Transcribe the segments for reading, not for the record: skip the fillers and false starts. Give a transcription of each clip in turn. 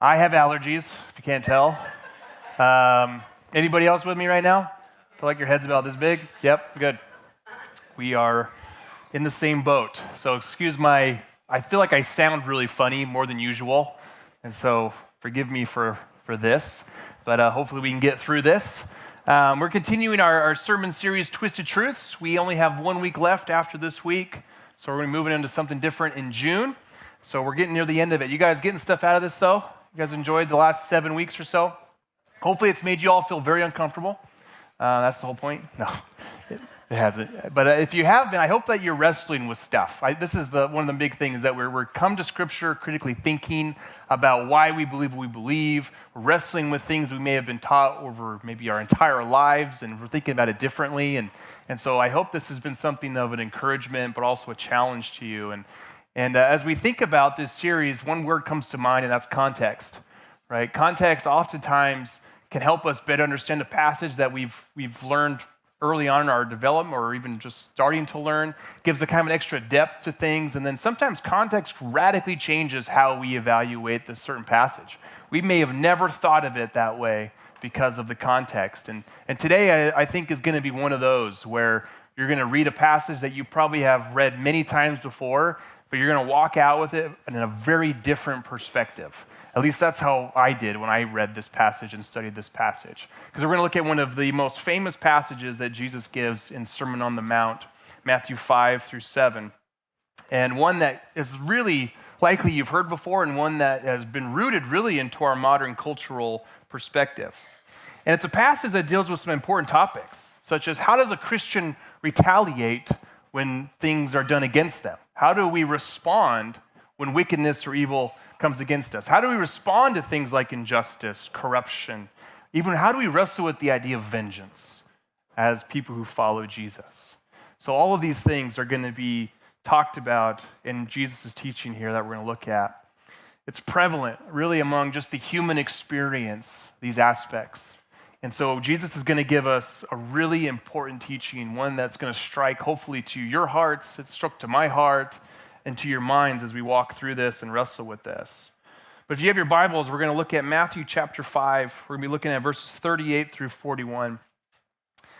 I have allergies, if you can't tell. Anybody else with me right now? Feel like your head's about this big? Yep, good. We are in the same boat. So excuse I feel like I sound really funny more than usual. And so forgive me for this. But hopefully we can get through this. We're continuing our sermon series, Twisted Truths. We only have 1 week left after this week. So we're going to be moving into something different in June. So we're getting near the end of it. You guys getting stuff out of this, though? You guys enjoyed the last 7 weeks or so? Hopefully it's made you all feel very uncomfortable. That's the whole point. No, it hasn't. But if you have been, I hope that you're wrestling with stuff. This is one of the big things, that we're come to Scripture critically thinking about why we believe what we believe. We're wrestling with things we may have been taught over maybe our entire lives, and we're thinking about it differently. And so I hope this has been something of an encouragement, but also a challenge to you. And as we think about this series, one word comes to mind, and that's context, right? Context oftentimes can help us better understand a passage that we've learned early on in our development, or even just starting to learn. Gives a kind of an extra depth to things, and then sometimes context radically changes how we evaluate this certain passage. We may have never thought of it that way because of the context. And today I think is going to be one of those where you're going to read a passage that you probably have read many times before, but you're going to walk out with it in a very different perspective. At least that's how I did when I read this passage and studied this passage. Because we're going to look at one of the most famous passages that Jesus gives in Sermon on the Mount, Matthew 5-7. And one that is really likely you've heard before, and one that has been rooted really into our modern cultural perspective. And it's a passage that deals with some important topics, such as how does a Christian retaliate when things are done against them? How do we respond when wickedness or evil comes against us? How do we respond to things like injustice, corruption? Even how do we wrestle with the idea of vengeance as people who follow Jesus? So all of these things are going to be talked about in Jesus' teaching here that we're going to look at. It's prevalent really among just the human experience, these aspects. And so Jesus is going to give us a really important teaching, one that's going to strike hopefully to your hearts. It struck to my heart and to your minds as we walk through this and wrestle with this. But if you have your Bibles, we're going to look at Matthew chapter 5. We're going to be looking at verses 38-41.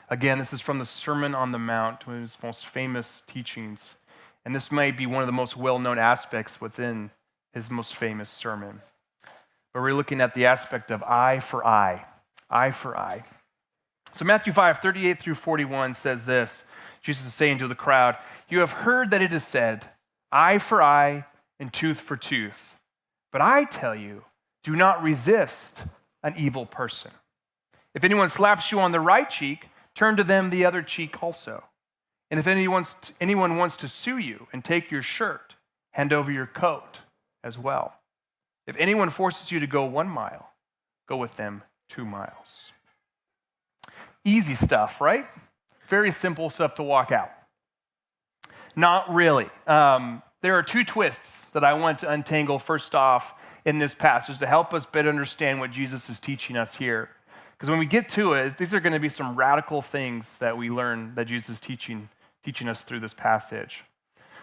Again, this is from the Sermon on the Mount, one of his most famous teachings. And this might be one of the most well-known aspects within his most famous sermon. But we're looking at the aspect of eye for eye. Eye for eye. So Matthew 5, 38-41 says this. Jesus is saying to the crowd, "You have heard that it is said, eye for eye and tooth for tooth. But I tell you, do not resist an evil person. If anyone slaps you on the right cheek, turn to them the other cheek also. And if anyone wants to sue you and take your shirt, hand over your coat as well. If anyone forces you to go 1 mile, go with them 2 miles." Easy stuff, right? Very simple stuff to walk out. Not really. There are 2 twists that I want to untangle first off in this passage to help us better understand what Jesus is teaching us here. Because when we get to it, these are going to be some radical things that we learn that Jesus is teaching us through this passage.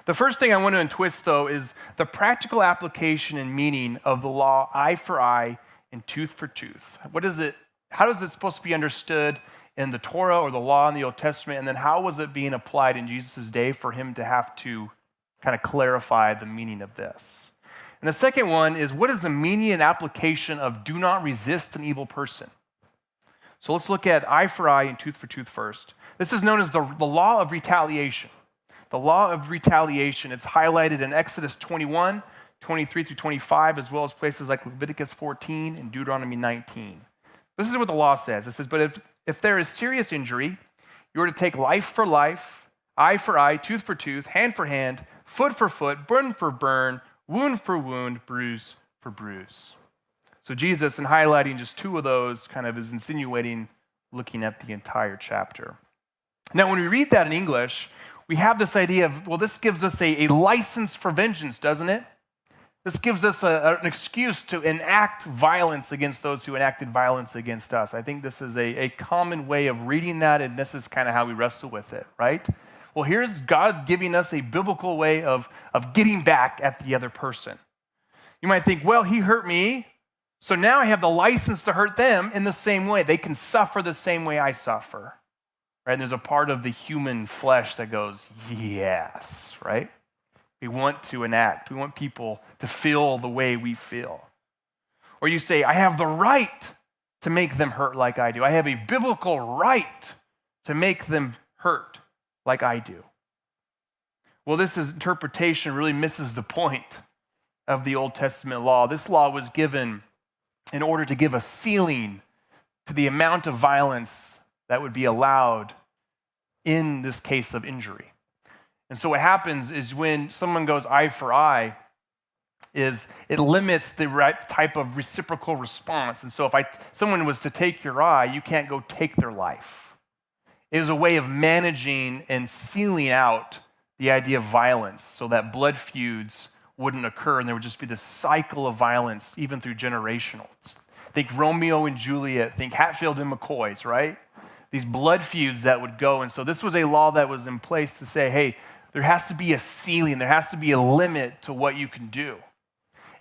The first thing I want to untwist, though, is the practical application and meaning of the law, eye for eye and tooth for tooth. What is it? How is it supposed to be understood in the Torah or the law in the Old Testament? And then how was it being applied in Jesus' day for him to have to kind of clarify the meaning of this? And the second one is, what is the meaning and application of do not resist an evil person? So let's look at eye for eye and tooth for tooth first. This is known as the law of retaliation. The law of retaliation, it's highlighted in Exodus 21, 23-25, as well as places like Leviticus 14 and Deuteronomy 19. This is what the law says. It says, but if there is serious injury, you are to take life for life, eye for eye, tooth for tooth, hand for hand, foot for foot, burn for burn, wound for wound, bruise for bruise. So Jesus, in highlighting just 2 of those, kind of is insinuating looking at the entire chapter. Now, when we read that in English, we have this idea of, well, this gives us a license for vengeance, doesn't it? This gives us an excuse to enact violence against those who enacted violence against us. I think this is a common way of reading that, and this is kind of how we wrestle with it, right? Well, here's God giving us a biblical way of getting back at the other person. You might think, well, he hurt me, So now I have the license to hurt them in the same way. They can suffer the same way I suffer. Right? And there's a part of the human flesh that goes, yes, right? We want to enact. We want people to feel the way we feel. Or you say, I have the right to make them hurt like I do. I have a biblical right to make them hurt like I do. Well, this interpretation really misses the point of the Old Testament law. This law was given in order to give a ceiling to the amount of violence that would be allowed in this case of injury. And so what happens is when someone goes eye for eye, is it limits the right type of reciprocal response. And so if someone was to take your eye, you can't go take their life. It was a way of managing and sealing out the idea of violence so that blood feuds wouldn't occur and there would just be this cycle of violence even through generational. Think Romeo and Juliet, think Hatfield and McCoys, right? These blood feuds that would go. And so this was a law that was in place to say, hey, there has to be a ceiling, there has to be a limit to what you can do.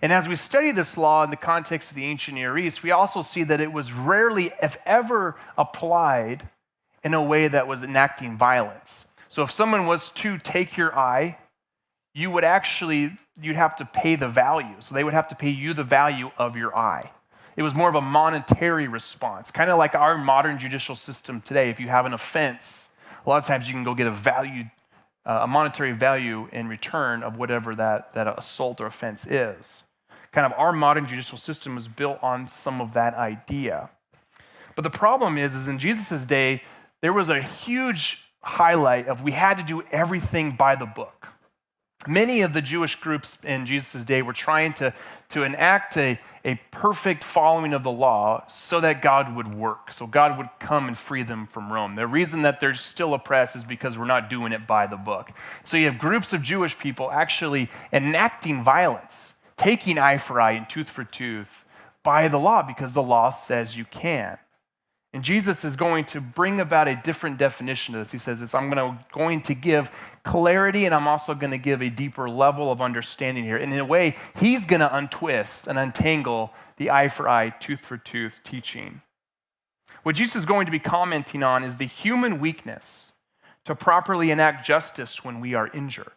And as we study this law in the context of the ancient Near East, we also see that it was rarely, if ever, applied in a way that was enacting violence. So if someone was to take your eye, you'd have to pay the value. So they would have to pay you the value of your eye. It was more of a monetary response, kind of like our modern judicial system today. If you have an offense, a lot of times you can go get a monetary value in return of whatever that assault or offense is. Kind of our modern judicial system is built on some of that idea. But the problem is in Jesus' day, there was a huge highlight of we had to do everything by the book. Many of the Jewish groups in Jesus' day were trying to enact a perfect following of the law so that God would work, so God would come and free them from Rome. The reason that they're still oppressed is because we're not doing it by the book. So you have groups of Jewish people actually enacting violence, taking eye for eye and tooth for tooth by the law because the law says you can. And Jesus is going to bring about a different definition of this. He says, I'm going to give clarity, and I'm also going to give a deeper level of understanding here. And in a way, he's going to untwist and untangle the eye for eye, tooth for tooth teaching. What Jesus is going to be commenting on is the human weakness to properly enact justice when we are injured.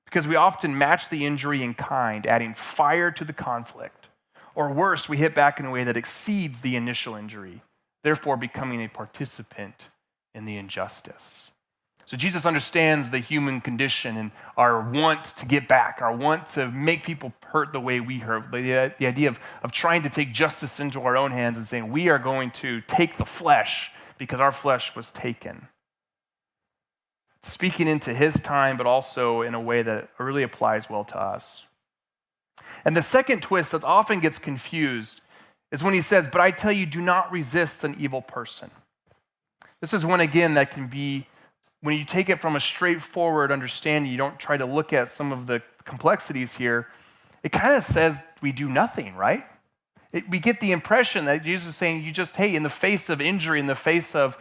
Because we often match the injury in kind, adding fire to the conflict. Or worse, we hit back in a way that exceeds the initial injury, therefore becoming a participant in the injustice. So Jesus understands the human condition and our want to get back, our want to make people hurt the way we hurt, the idea of trying to take justice into our own hands and saying we are going to take the flesh because our flesh was taken. Speaking into his time, but also in a way that really applies well to us. And the second twist that often gets confused is when he says, but I tell you, do not resist an evil person. This is one, again, that can be, when you take it from a straightforward understanding, you don't try to look at some of the complexities here, it kind of says we do nothing, right? We get the impression that Jesus is saying, in the face of injury, in the face of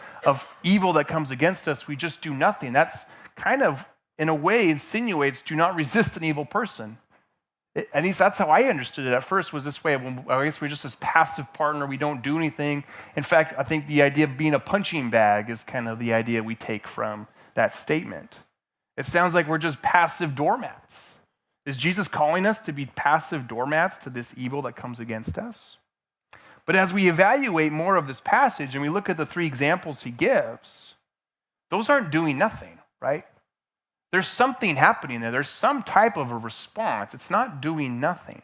evil that comes against us, we just do nothing. That's kind of, in a way, insinuates, do not resist an evil person. At least that's how I understood it at first, was this way of, I guess we're just this passive partner, we don't do anything. In fact, I think the idea of being a punching bag is kind of the idea we take from that statement. It sounds like we're just passive doormats. Is Jesus calling us to be passive doormats to this evil that comes against us? But as we evaluate more of this passage and we look at the three examples he gives, those aren't doing nothing, right? There's something happening there. There's some type of a response. It's not doing nothing.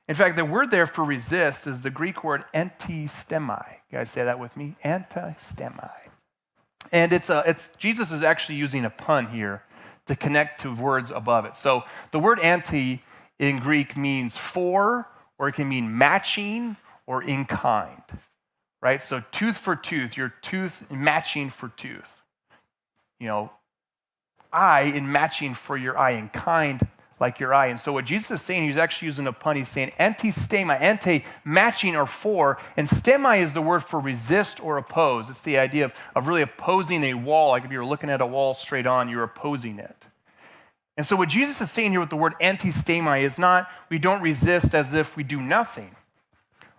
In fact, the word there for resist is the Greek word antistemi. You guys say that with me? Antistemi. And Jesus is actually using a pun here to connect to words above it. So the word anti in Greek means for, or it can mean matching, or in kind. Right? So tooth for tooth, your tooth matching for tooth. Eye in matching for your eye, and kind like your eye. And so what Jesus is saying, he's actually using a pun. He's saying antistema, ante matching or for, and stemi is the word for resist or oppose. It's the idea of really opposing a wall. Like if you were looking at a wall straight on, you're opposing it. And so what Jesus is saying here with the word antistema is not we don't resist as if we do nothing.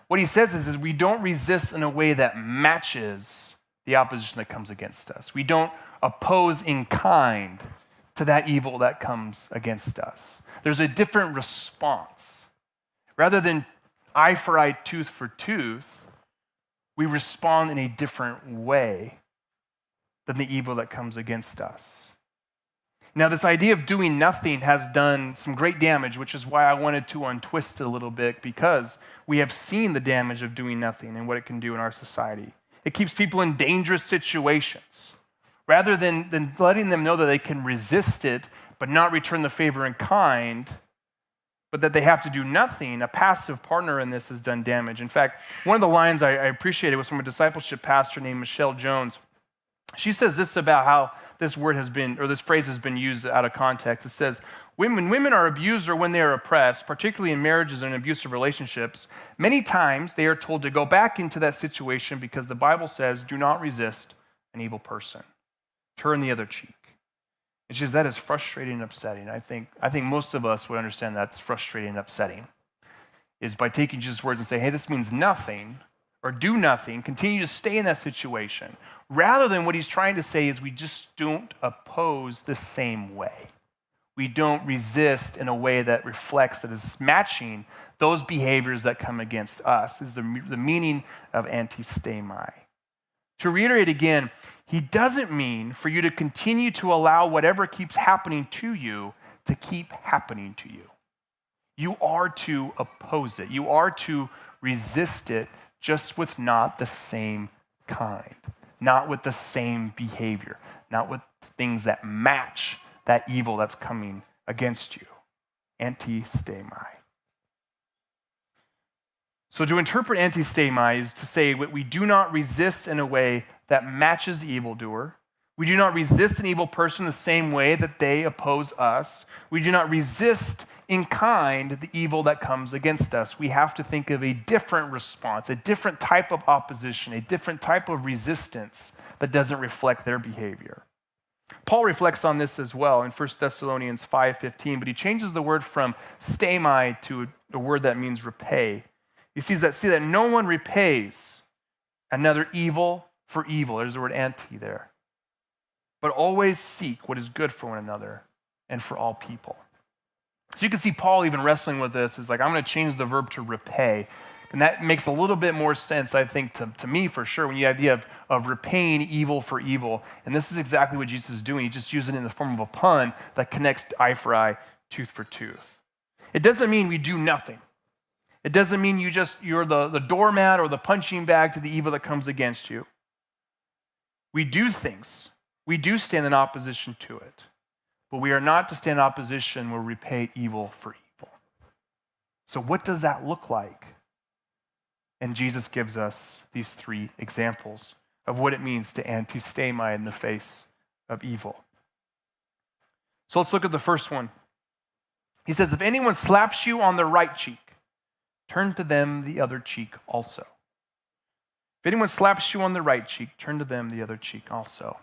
what he says is we don't resist in a way that matches the opposition that comes against us. We don't oppose in kind to that evil that comes against us. There's a different response. Rather than eye for eye, tooth for tooth, we respond in a different way than the evil that comes against us. Now, this idea of doing nothing has done some great damage, which is why I wanted to untwist it a little bit, because we have seen the damage of doing nothing and what it can do in our society. It keeps people in dangerous situations. Rather than letting them know that they can resist it, but not return the favor in kind, but that they have to do nothing, a passive partner in this has done damage. In fact, one of the lines I appreciated was from a discipleship pastor named Michelle Jones. She says this about how this word has been, or this phrase has been used out of context. It says, when women are abused or when they are oppressed, particularly in marriages and abusive relationships, many times they are told to go back into that situation because the Bible says, do not resist an evil person. Turn the other cheek. And she says that is frustrating and upsetting. I think most of us would understand that's frustrating and upsetting, is by taking Jesus' words and saying, hey, this means nothing, or do nothing, continue to stay in that situation. Rather than what he's trying to say is we just don't oppose the same way. We don't resist in a way that reflects, that is matching those behaviors that come against us, is the meaning of antistemi. To reiterate again, he doesn't mean for you to continue to allow whatever keeps happening to you to keep happening to you. You are to oppose it. You are to resist it, just with not the same kind, not with the same behavior, not with things that match that evil that's coming against you. Antistemi. So to interpret antistemi is to say we do not resist in a way that matches the evildoer. We do not resist an evil person the same way that they oppose us. We do not resist in kind the evil that comes against us. We have to think of a different response, a different type of opposition, a different type of resistance that doesn't reflect their behavior. Paul reflects on this as well in 1 Thessalonians 5:15, but he changes the word from stemi to a word that means repay. He sees that no one repays another evil for evil. There's the word anti there. But always seek what is good for one another and for all people. So you can see Paul even wrestling with this. It's like, I'm going to change the verb to repay. And that makes a little bit more sense, I think, to me for sure, when you have the idea of repaying evil for evil. And this is exactly what Jesus is doing. He just used it in the form of a pun that connects eye for eye, tooth for tooth. It doesn't mean we do nothing. It doesn't mean you're the doormat or the punching bag to the evil that comes against you. We do things. We do stand in opposition to it. But we are not to stand in opposition where we repay evil for evil. So what does that look like? And Jesus gives us these three examples of what it means to antistemi in the face of evil. So let's look at the first one. He says, if anyone slaps you on the right cheek, turn to them the other cheek also. If anyone slaps you on the right cheek, turn to them the other cheek also.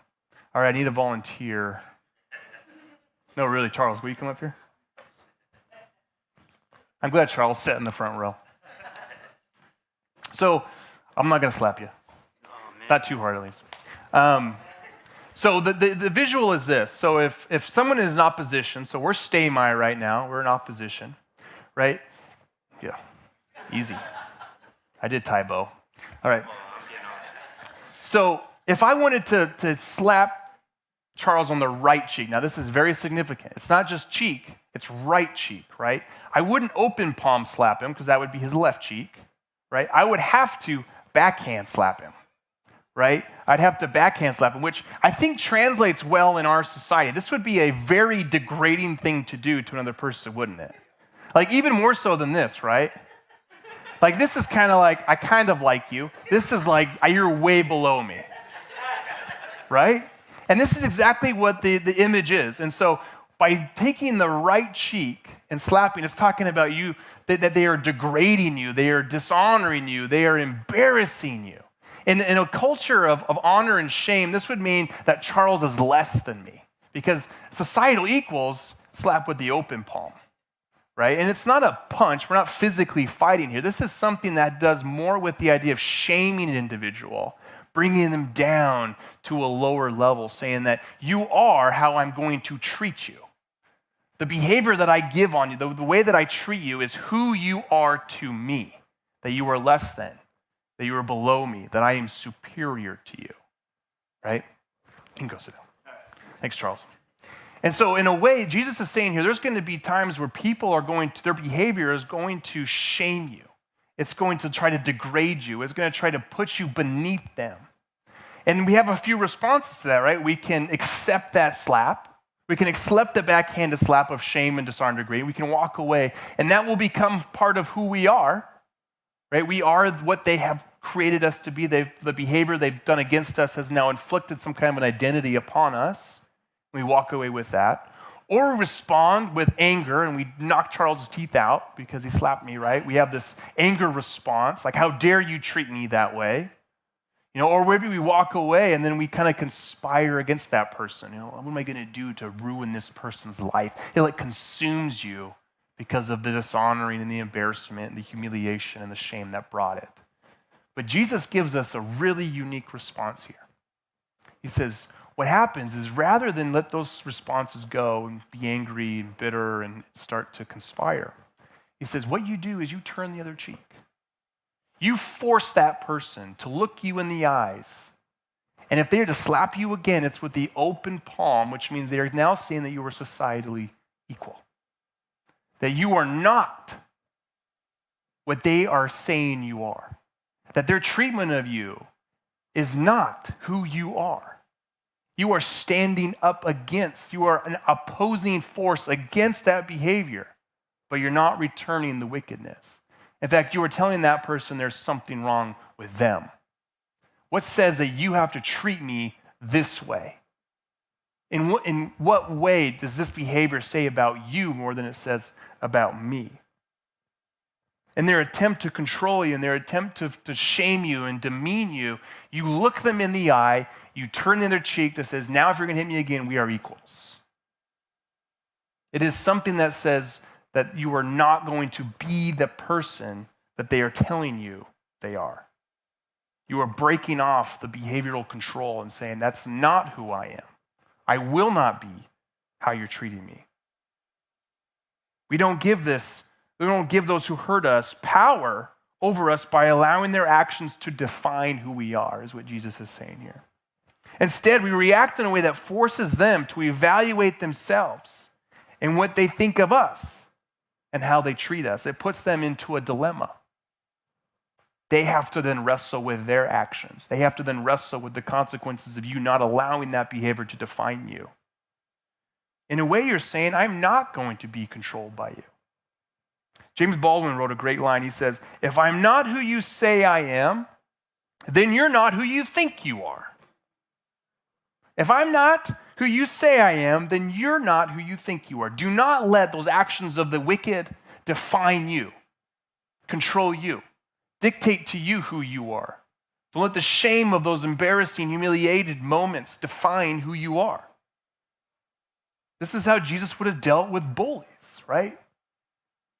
All right, I need a volunteer. No, really, Charles, will you come up here? I'm glad Charles sat in the front row. So, I'm not going to slap you. Not too hard, at least. So the visual is this. So if someone is in opposition, so we're stemi right now, we're in opposition, right? Yeah, easy. I did Tybo. All right. So if I wanted to slap Charles on the right cheek, now this is very significant. It's not just cheek, it's right cheek, right? I wouldn't open palm slap him because that would be his left cheek, right? I would have to backhand slap him, right? I'd have to backhand slap him, which I think translates well in our society. This would be a very degrading thing to do to another person, wouldn't it? Like even more so than this, right? Like this is kind of like, I kind of like you. This is like, you're way below me, right? And this is exactly what the image is. And so by taking the right cheek and slapping, it's talking about you, that they are degrading you, they are dishonoring you, they are embarrassing you. In a culture of honor and shame, this would mean that Charles is less than me because societal equals slap with the open palm, right? And it's not a punch. We're not physically fighting here. This is something that does more with the idea of shaming an individual, bringing them down to a lower level, saying that you are how I'm going to treat you. The behavior that I give on you, the way that I treat you is who you are to me, that you are less than, that you are below me, that I am superior to you, right? You can go sit down. Thanks, Charles. And so in a way, Jesus is saying here, there's going to be times where people are their behavior is going to shame you. It's going to try to degrade you. It's going to try to put you beneath them. And we have a few responses to that, right? We can accept that slap. We can accept the backhanded slap of shame and dishonor and degrade. We can walk away, and that will become part of who we are, right? We are what they have created us to be. The behavior they've done against us has now inflicted some kind of an identity upon us. We walk away with that. Or we respond with anger and we knock Charles's teeth out because he slapped me, right? We have this anger response, like, how dare you treat me that way? Or maybe we walk away and then we kind of conspire against that person. What am I going to do to ruin this person's life? It consumes you because of the dishonoring and the embarrassment and the humiliation and the shame that brought it. But Jesus gives us a really unique response here. He says, what happens is rather than let those responses go and be angry and bitter and start to conspire, he says, what you do is you turn the other cheek. You force that person to look you in the eyes. And if they are to slap you again, it's with the open palm, which means they are now saying that you are societally equal. That you are not what they are saying you are. That their treatment of you is not who you are. You are standing up against, you are an opposing force against that behavior, but you're not returning the wickedness. In fact, you are telling that person there's something wrong with them. What says that you have to treat me this way? In what way does this behavior say about you more than it says about me? In their attempt to control you, in their attempt to shame you and demean you, you look them in the eye, you turn the other cheek that says, now if you're going to hit me again, we are equals. It is something that says that you are not going to be the person that they are telling you they are. You are breaking off the behavioral control and saying, that's not who I am. I will not be how you're treating me. We don't give those who hurt us power over us by allowing their actions to define who we are, is what Jesus is saying here. Instead, we react in a way that forces them to evaluate themselves and what they think of us and how they treat us. It puts them into a dilemma. They have to then wrestle with their actions. They have to then wrestle with the consequences of you not allowing that behavior to define you. In a way, you're saying, I'm not going to be controlled by you. James Baldwin wrote a great line. He says, if I'm not who you say I am, then you're not who you think you are. If I'm not who you say I am, then you're not who you think you are. Do not let those actions of the wicked define you, control you, dictate to you who you are. Don't let the shame of those embarrassing, humiliated moments define who you are. This is how Jesus would have dealt with bullies, right?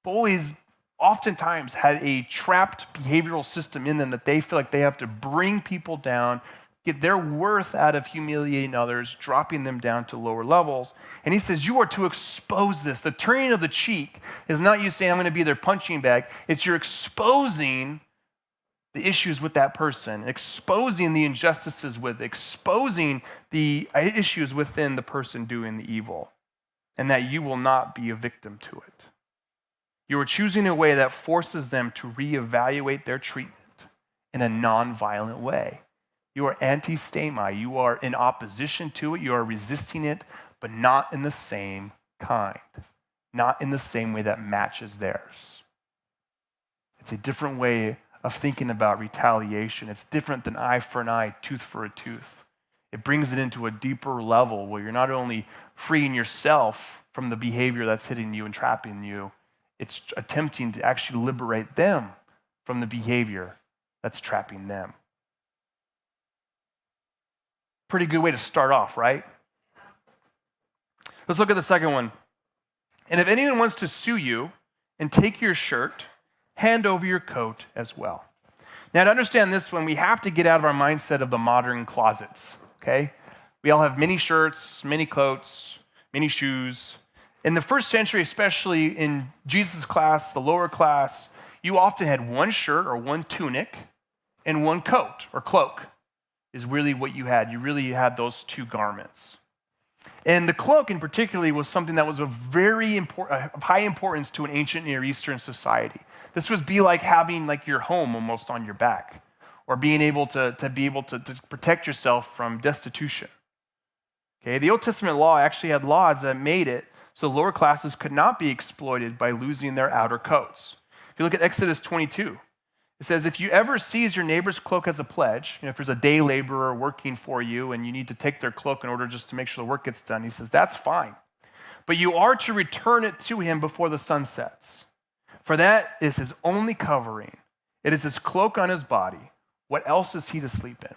Bullies oftentimes had a trapped behavioral system in them that they feel like they have to bring people down, get their worth out of humiliating others, dropping them down to lower levels. And he says, you are to expose this. The turning of the cheek is not you saying, I'm going to be their punching bag. It's you're exposing the issues with that person, exposing the injustices exposing the issues within the person doing the evil, and that you will not be a victim to it. You are choosing a way that forces them to reevaluate their treatment in a nonviolent way. You are anti-stemi. You are in opposition to it. You are resisting it, but not in the same kind, not in the same way that matches theirs. It's a different way of thinking about retaliation. It's different than eye for an eye, tooth for a tooth. It brings it into a deeper level where you're not only freeing yourself from the behavior that's hitting you and trapping you, it's attempting to actually liberate them from the behavior that's trapping them. Pretty good way to start off, right? Let's look at the second one. And if anyone wants to sue you, and take your shirt, hand over your coat as well. Now, to understand this one, we have to get out of our mindset of the modern closets, okay? We all have many shirts, many coats, many shoes. In the first century, especially in Jesus' class, the lower class, you often had one shirt or one tunic and one coat or cloak is really what you had. You really had those two garments. And the cloak in particular was something that was of high importance to an ancient Near Eastern society. This would be like having like your home almost on your back, or being able to protect yourself from destitution. Okay, the Old Testament law actually had laws that made it so lower classes could not be exploited by losing their outer coats. If you look at Exodus 22, it says, if you ever seize your neighbor's cloak as a pledge, if there's a day laborer working for you and you need to take their cloak in order just to make sure the work gets done, he says, that's fine. But you are to return it to him before the sun sets. For that is his only covering. It is his cloak on his body. What else is he to sleep in?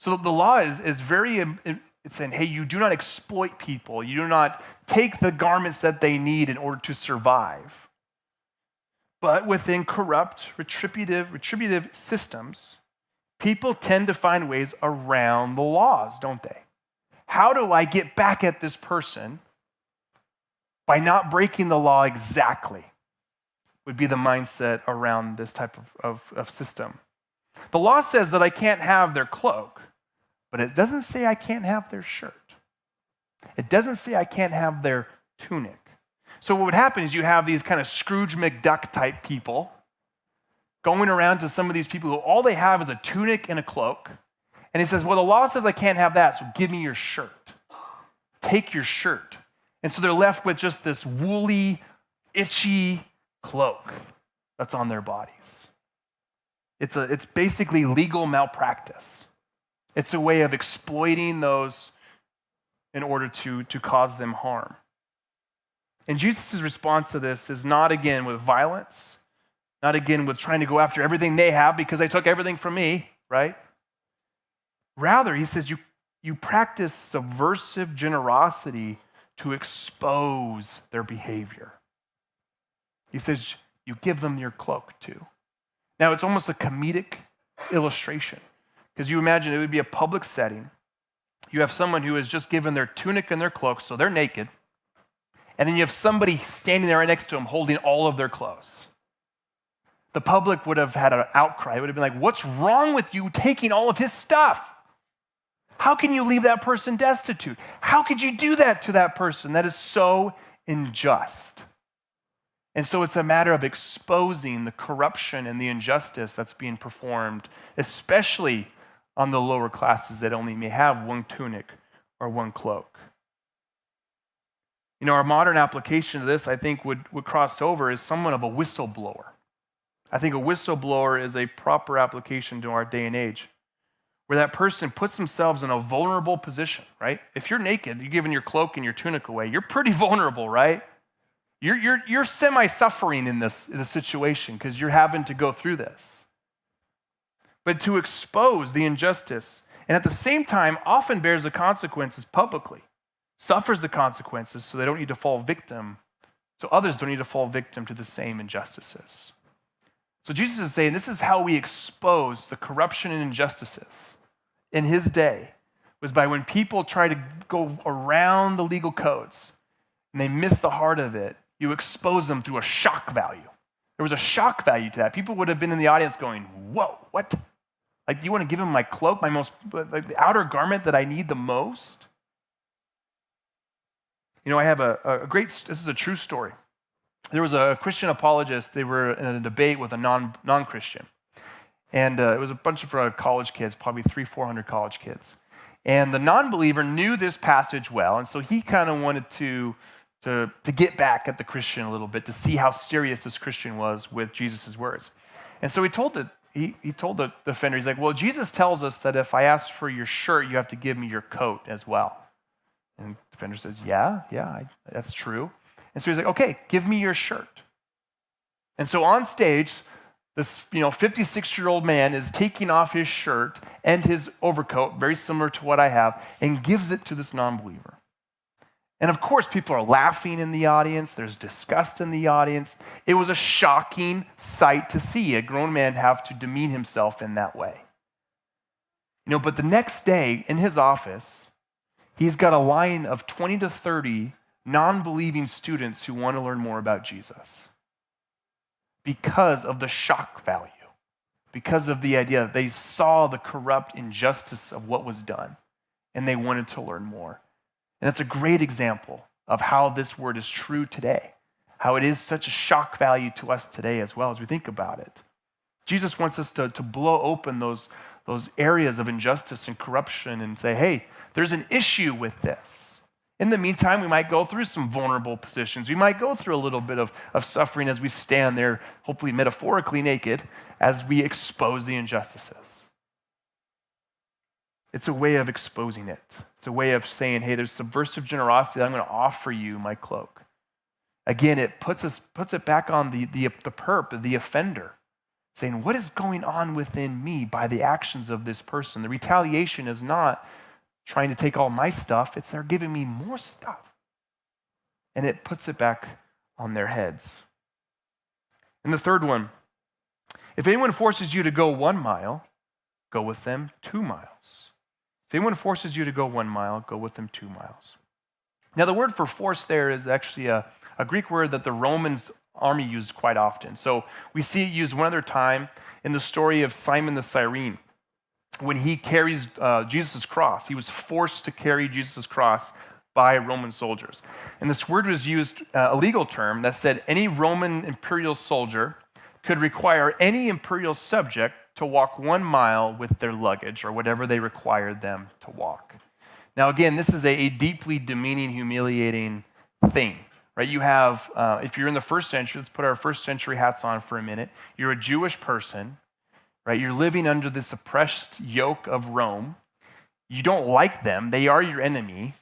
So the law is very, it's saying, hey, you do not exploit people. You do not take the garments that they need in order to survive. But within corrupt, retributive systems, people tend to find ways around the laws, don't they? How do I get back at this person by not breaking the law exactly? Would be the mindset around this type of system. The law says that I can't have their cloak, but it doesn't say I can't have their shirt. It doesn't say I can't have their tunic. So what would happen is you have these kind of Scrooge McDuck type people going around to some of these people who all they have is a tunic and a cloak. And he says, well, the law says I can't have that, so give me your shirt. Take your shirt. And so they're left with just this woolly, itchy cloak that's on their bodies. It's basically legal malpractice. It's a way of exploiting those in order to cause them harm. And Jesus' response to this is not, again, with violence, not, again, with trying to go after everything they have because they took everything from me, right? Rather, he says, you practice subversive generosity to expose their behavior. He says, you give them your cloak too. Now, it's almost a comedic illustration because you imagine it would be a public setting. You have someone who has just given their tunic and their cloak, so they're naked. And then you have somebody standing there right next to them holding all of their clothes. The public would have had an outcry. It would have been like, what's wrong with you taking all of his stuff? How can you leave that person destitute? How could you do that to that person? That is so unjust. And so it's a matter of exposing the corruption and the injustice that's being performed, especially on the lower classes that only may have one tunic or one cloak. You know, our modern application of this, I think, would cross over as somewhat of a whistleblower. I think a whistleblower is a proper application to our day and age, where that person puts themselves in a vulnerable position, right? If you're naked, you're giving your cloak and your tunic away, you're pretty vulnerable, right? You're semi-suffering in this situation because you're having to go through this. But to expose the injustice, and at the same time, often bears the consequences publicly, suffers the consequences so they don't need to fall victim, so others don't need to fall victim to the same injustices. So Jesus is saying this is how we expose the corruption and injustices in his day, was by when people try to go around the legal codes and they miss the heart of it, you expose them through a shock value. There was a shock value to that. People would have been in the audience going, whoa, what? Like, do you want to give him my cloak, like the outer garment that I need the most? You know, I have this is a true story. There was a Christian apologist. They were in a debate with a non-Christian. And it was a bunch of college kids, probably 300-400 college kids. And the non-believer knew this passage well, and so he kind of wanted to get back at the Christian a little bit, to see how serious this Christian was with Jesus' words. And so he told the defender, he's like, well, Jesus tells us that if I ask for your shirt, you have to give me your coat as well. And the defender says, yeah, that's true. And so he's like, okay, give me your shirt. And so on stage, this 56-year-old man is taking off his shirt and his overcoat, very similar to what I have, and gives it to this non-believer. And of course, people are laughing in the audience. There's disgust in the audience. It was a shocking sight to see a grown man have to demean himself in that way. But the next day in his office, he's got a line of 20 to 30 non-believing students who want to learn more about Jesus because of the shock value, because of the idea that they saw the corrupt injustice of what was done, and they wanted to learn more. And that's a great example of how this word is true today, how it is such a shock value to us today as well as we think about it. Jesus wants us to blow open those areas of injustice and corruption and say, hey, there's an issue with this. In the meantime, we might go through some vulnerable positions. We might go through a little bit of suffering as we stand there, hopefully metaphorically naked, as we expose the injustices. It's a way of exposing it. It's a way of saying, hey, there's subversive generosity that I'm going to offer you my cloak. Again, it puts it back on the perp, the offender, saying, what is going on within me by the actions of this person? The retaliation is not trying to take all my stuff, it's they're giving me more stuff. And it puts it back on their heads. And the third one, if anyone forces you to go 1 mile, go with them 2 miles. If anyone forces you to go 1 mile, go with them 2 miles. Now, the word for force there is actually a Greek word that the Romans army used quite often. So we see it used one other time in the story of Simon the Cyrene. When he carries Jesus' cross, he was forced to carry Jesus' cross by Roman soldiers. And this word was used, a legal term that said any Roman imperial soldier could require any imperial subject to walk 1 mile with their luggage or whatever they required them to walk. Now, again, this is a deeply demeaning, humiliating thing, right? You have, if you're in the first century, let's put our first century hats on for a minute. You're a Jewish person, right? You're living under this oppressed yoke of Rome. You don't like them. They are your enemy,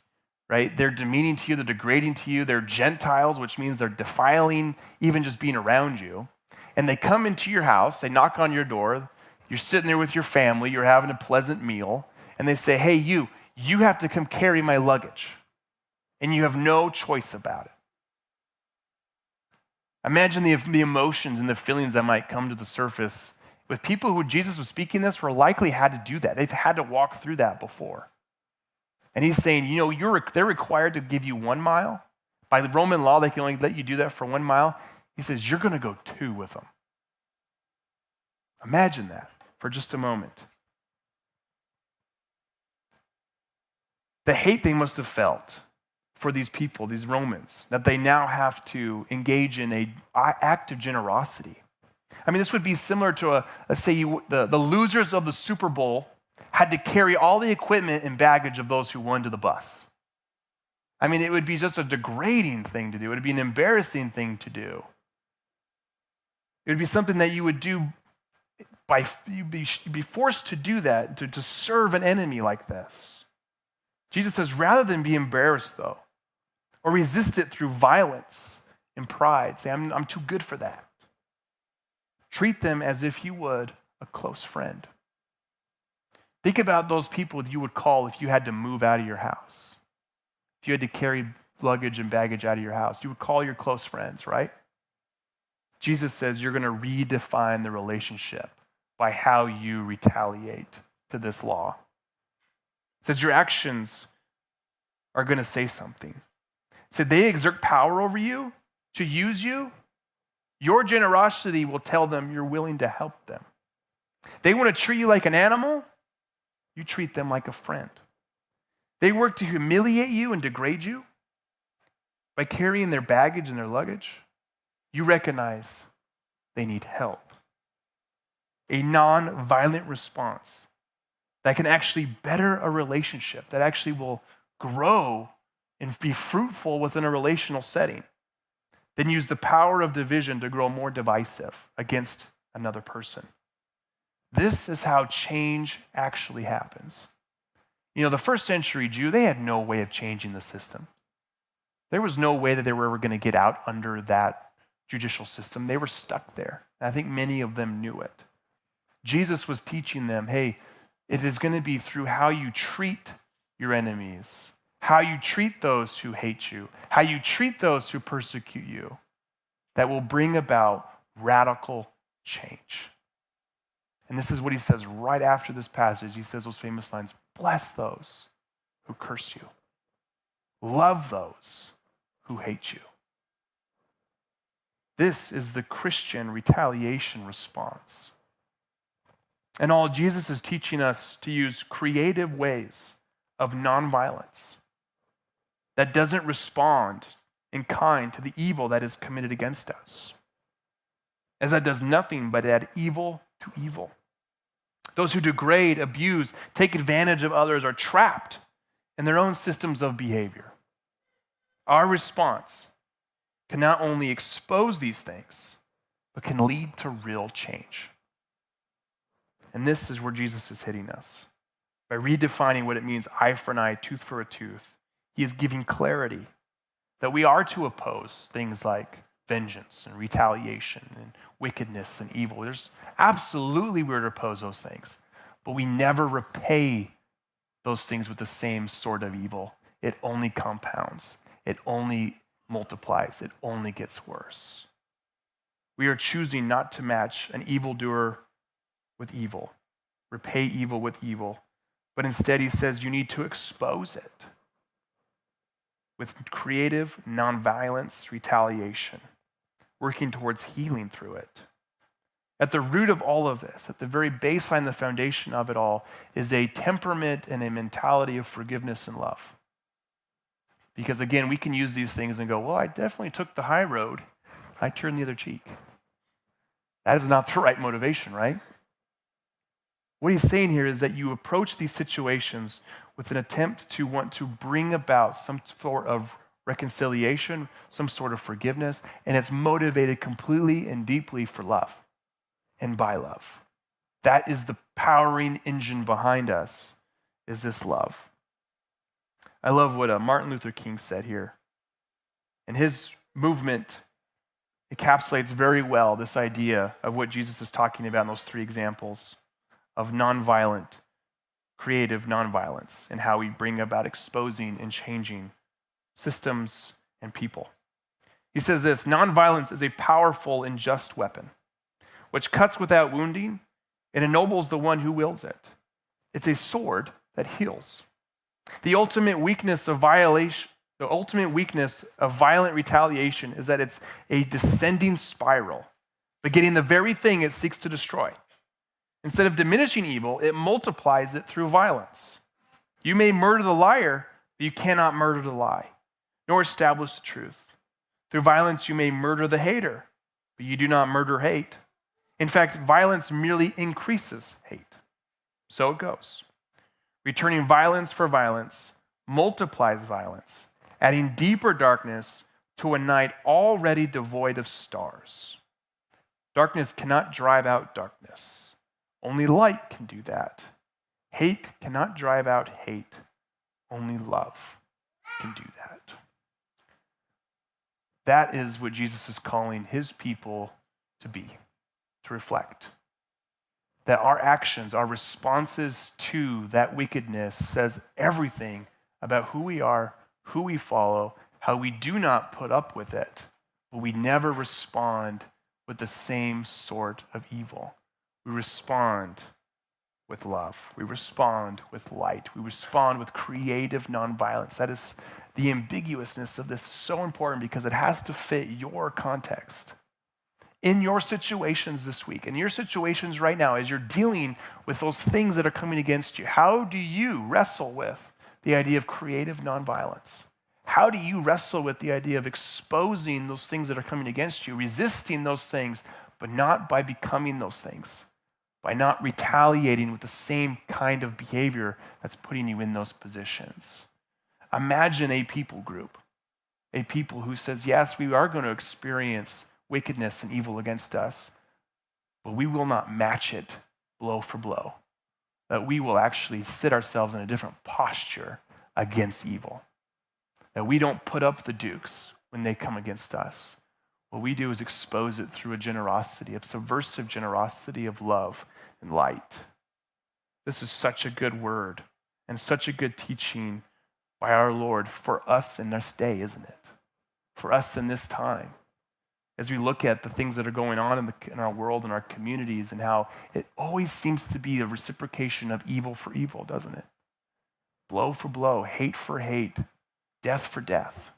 right? They're demeaning to you. They're degrading to you. They're Gentiles, which means they're defiling even just being around you. And they come into your house. They knock on your door. You're sitting there with your family. You're having a pleasant meal. And they say, hey, you have to come carry my luggage. And you have no choice about it. Imagine the emotions and the feelings that might come to the surface with people who Jesus was speaking this were likely had to do that. They've had to walk through that before. And he's saying, they're required to give you 1 mile. By the Roman law, they can only let you do that for 1 mile. He says, you're going to go 2 with them. Imagine that for just a moment. The hate they must have felt for these people, these Romans, that they now have to engage in an act of generosity. I mean, this would be similar to let's say the losers of the Super Bowl had to carry all the equipment and baggage of those who won to the bus. I mean, it would be just a degrading thing to do. It would be an embarrassing thing to do. It would be something that you would do you'd be forced to do that, to serve an enemy like this. Jesus says, rather than be embarrassed, though, or resist it through violence and pride, say, I'm too good for that. Treat them as if you would a close friend. Think about those people you would call if you had to move out of your house. If you had to carry luggage and baggage out of your house, you would call your close friends, right? Jesus says you're going to redefine the relationship by how you retaliate to this law. It says your actions are going to say something. It said they exert power over you to use you. Your generosity will tell them you're willing to help them. They want to treat you like an animal. You treat them like a friend. They work to humiliate you and degrade you by carrying their baggage and their luggage. You recognize they need help. A non-violent response that can actually better a relationship, that actually will grow and be fruitful within a relational setting, then use the power of division to grow more divisive against another person. This is how change actually happens. The first century Jew, they had no way of changing the system. There was no way that they were ever going to get out under that judicial system. They were stuck there. And I think many of them knew it. Jesus was teaching them, hey, it is going to be through how you treat your enemies, how you treat those who hate you, how you treat those who persecute you, that will bring about radical change. And this is what he says right after this passage. He says those famous lines, bless those who curse you. Love those who hate you. This is the Christian retaliation response. And all Jesus is teaching us to use creative ways of nonviolence that doesn't respond in kind to the evil that is committed against us, as that does nothing but add evil to evil. Those who degrade, abuse, take advantage of others are trapped in their own systems of behavior. Our response can not only expose these things, but can lead to real change. And this is where Jesus is hitting us. By redefining what it means eye for an eye, tooth for a tooth, he is giving clarity that we are to oppose things like vengeance and retaliation and wickedness and evil. There's absolutely we're to oppose those things, but we never repay those things with the same sort of evil. It only compounds. It only multiplies. It only gets worse. We are choosing not to match an evildoer with evil, repay evil with evil, but instead he says you need to expose it with creative nonviolence retaliation, working towards healing through it. At the root of all of this, at the very baseline, the foundation of it all, is a temperament and a mentality of forgiveness and love. Because again, we can use these things and go, well, I definitely took the high road. I turned the other cheek. That is not the right motivation, right? What he's saying here is that you approach these situations with an attempt to want to bring about some sort of reconciliation, some sort of forgiveness, and it's motivated completely and deeply for love and by love. That is the powering engine behind us, is this love. I love what Martin Luther King said here. And his movement encapsulates very well this idea of what Jesus is talking about in those three examples of nonviolent, creative nonviolence, and how we bring about exposing and changing systems and people. He says this, nonviolence is a powerful and just weapon, which cuts without wounding and ennobles the one who wields it. It's a sword that heals. The ultimate weakness of violent retaliation is that it's a descending spiral, beginning the very thing it seeks to destroy. Instead of diminishing evil, it multiplies it through violence. You may murder the liar, but you cannot murder the lie, nor establish the truth. Through violence, you may murder the hater, but you do not murder hate. In fact, violence merely increases hate. So it goes. Returning violence for violence multiplies violence, adding deeper darkness to a night already devoid of stars. Darkness cannot drive out darkness. Only light can do that. Hate cannot drive out hate. Only love can do that. That is what Jesus is calling his people to be, to reflect. That our actions, our responses to that wickedness says everything about who we are, who we follow, how we do not put up with it, but we never respond with the same sort of evil. We respond with love. We respond with light. We respond with creative nonviolence. That is the ambiguousness of this is so important because it has to fit your context. In your situations this week, in your situations right now, as you're dealing with those things that are coming against you, how do you wrestle with the idea of creative nonviolence? How do you wrestle with the idea of exposing those things that are coming against you, resisting those things, but not by becoming those things, by not retaliating with the same kind of behavior that's putting you in those positions? Imagine a people group, a people who says, yes, we are going to experience wickedness and evil against us, but we will not match it blow for blow. That we will actually sit ourselves in a different posture against evil. That we don't put up the dukes when they come against us. What we do is expose it through a generosity, a subversive generosity of love and light. This is such a good word and such a good teaching by our Lord for us in this day, isn't it? For us in this time. As we look at the things that are going on in our world and our communities, and how it always seems to be a reciprocation of evil for evil, doesn't it? Blow for blow, hate for hate, death for death.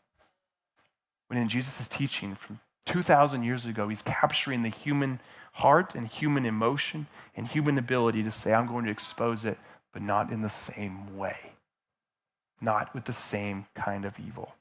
When in Jesus' teaching from 2,000 years ago, he's capturing the human heart and human emotion and human ability to say, I'm going to expose it, but not in the same way. Not with the same kind of evil.